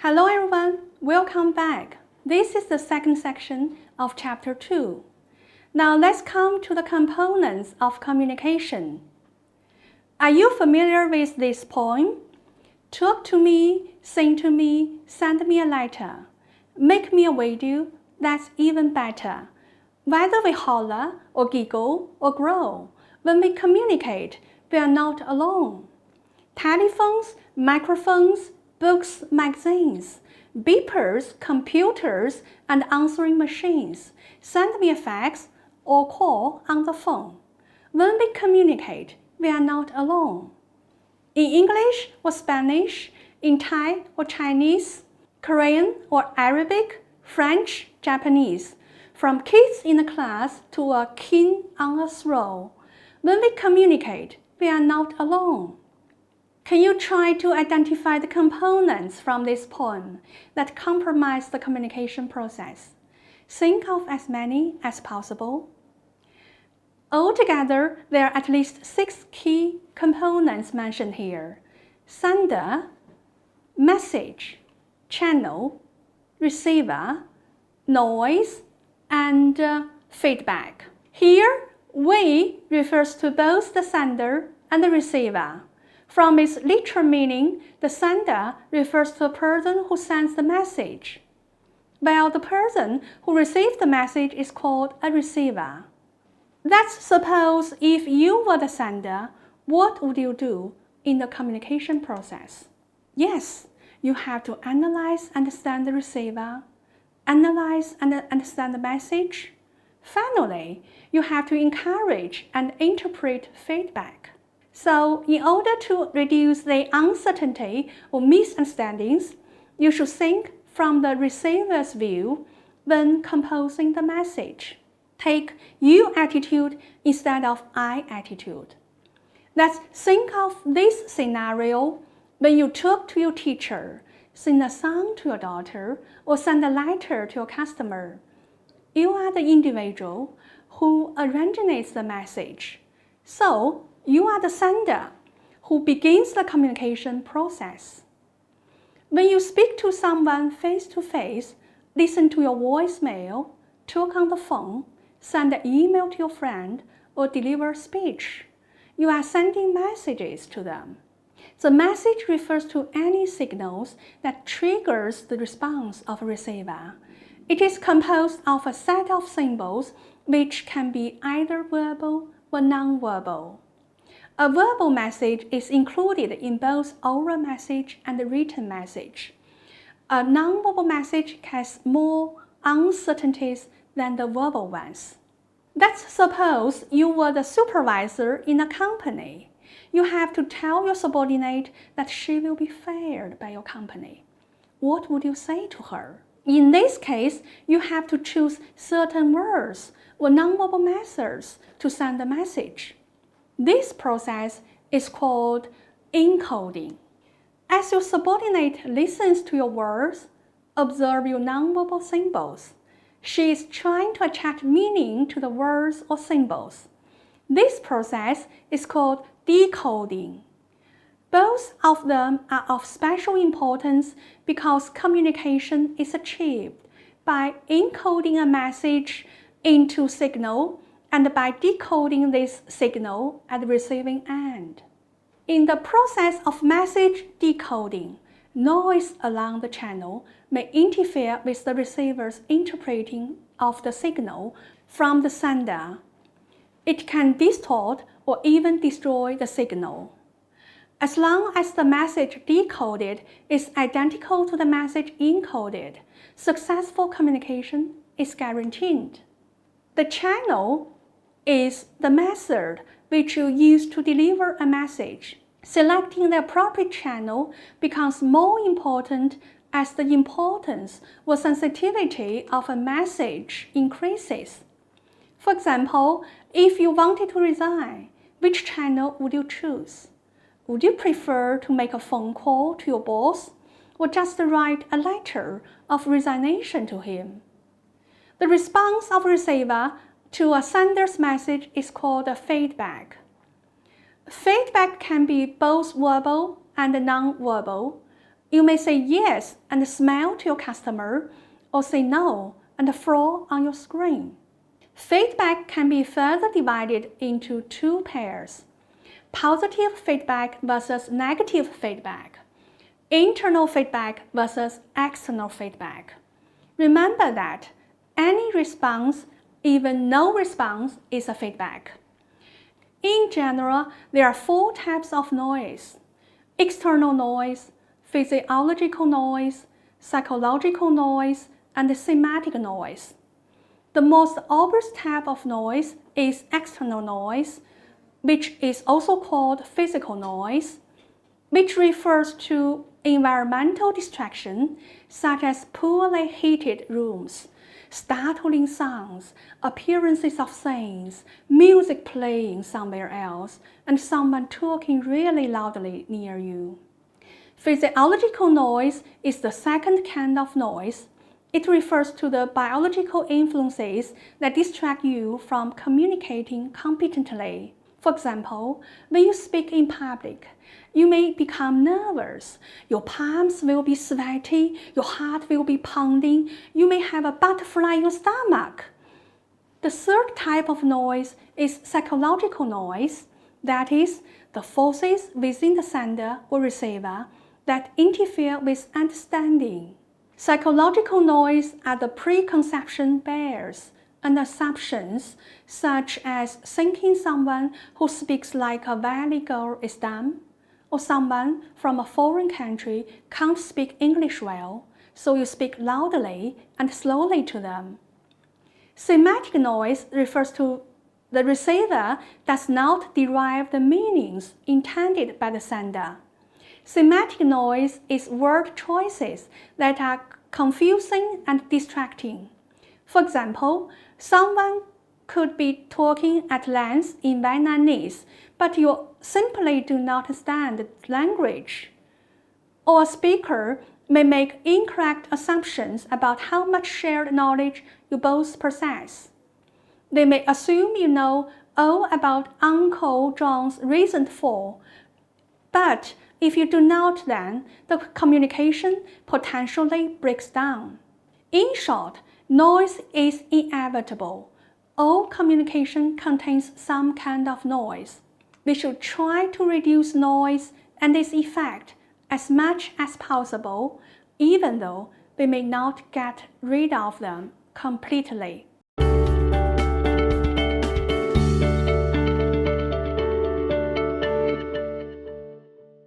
Hello everyone, welcome back. This is the second section of Chapter 2. Now let's come to the components of communication. Are you familiar with this poem? Talk to me, sing to me, send me a letter. Make me a video, that's even better. Whether we holler or giggle or grow, when we communicate, we are not alone. Telephones, microphones, books, magazines, beepers, computers, and answering machines. Send me a fax or call on the phone. When we communicate, we are not alone. In English or Spanish, in Thai or Chinese, Korean or Arabic, French, Japanese, from kids in the class to a king on a throne. When we communicate, we are not alone. Can you try to identify the components from this poem that compromise the communication process? Think of as many as possible. Altogether, there are at least 6 key components mentioned here: sender, message, channel, receiver, noise, and feedback. Here, we refers to both the sender and the receiver. From its literal meaning, the sender refers to a person who sends the message, while the person who receives the message is called a receiver. Let's suppose if you were the sender, what would you do in the communication process? Yes, you have to analyze and understand the receiver, analyze and understand the message. Finally, you have to encourage and interpret feedback. So, in order to reduce the uncertainty or misunderstandings, you should think from the receiver's view when composing the message. Take you attitude instead of I attitude. Let's think of this scenario when you talk to your teacher, sing a song to your daughter, or send a letter to your customer. You are the individual who originates the message. So, you are the sender who begins the communication process. When you speak to someone face to face, listen to your voicemail, talk on the phone, send an email to your friend, or deliver a speech, you are sending messages to them. The message refers to any signals that triggers the response of a receiver. It is composed of a set of symbols which can be either verbal or non-verbal. A verbal message is included in both oral message and written message. A non-verbal message has more uncertainties than the verbal ones. Let's suppose you were the supervisor in a company. You have to tell your subordinate that she will be fired by your company. What would you say to her? In this case, you have to choose certain words or non-verbal methods to send the message. This process is called encoding. As your subordinate listens to your words, observe your nonverbal symbols. She is trying to attach meaning to the words or symbols. This process is called decoding. Both of them are of special importance because communication is achieved by encoding a message into signal and by decoding this signal at the receiving end. In the process of message decoding, noise along the channel may interfere with the receiver's interpreting of the signal from the sender. It can distort or even destroy the signal. As long as the message decoded is identical to the message encoded, successful communication is guaranteed. The channel is the method which you use to deliver a message. Selecting the appropriate channel becomes more important as the importance or sensitivity of a message increases. For example, if you wanted to resign, which channel would you choose? Would you prefer to make a phone call to your boss or just write a letter of resignation to him? The response of a receiver to a sender's message is called a feedback. Feedback can be both verbal and non-verbal. You may say yes and smile to your customer, or say no and frown on your screen. Feedback can be further divided into two pairs: positive feedback versus negative feedback, internal feedback versus external feedback. Remember that any response, even no response, is a feedback. In general, there are four types of noise: external noise, physiological noise, psychological noise, and semantic noise. The most obvious type of noise is external noise, which is also called physical noise, which refers to environmental distraction such as poorly heated rooms, startling sounds, appearances of things, music playing somewhere else, and someone talking really loudly near you. Physiological noise is the second kind of noise. It refers to the biological influences that distract you from communicating competently. For example, when you speak in public, you may become nervous, your palms will be sweaty, your heart will be pounding, you may have a butterfly in your stomach. The third type of noise is psychological noise, that is, the forces within the sender or receiver that interfere with understanding. Psychological noise are the preconception bias and assumptions, such as thinking someone who speaks like a valley girl is dumb, or someone from a foreign country can't speak English well, so you speak loudly and slowly to them. Semantic noise refers to the receiver does not derive the meanings intended by the sender. Semantic noise is word choices that are confusing and distracting. For example, someone could be talking at length in Vietnamese, but you simply do not understand the language. Or a speaker may make incorrect assumptions about how much shared knowledge you both possess. They may assume you know all about Uncle John's recent fall, but if you do not, then the communication potentially breaks down. In short, noise is inevitable. All communication contains some kind of noise. We should try to reduce noise and its effect as much as possible, even though we may not get rid of them completely.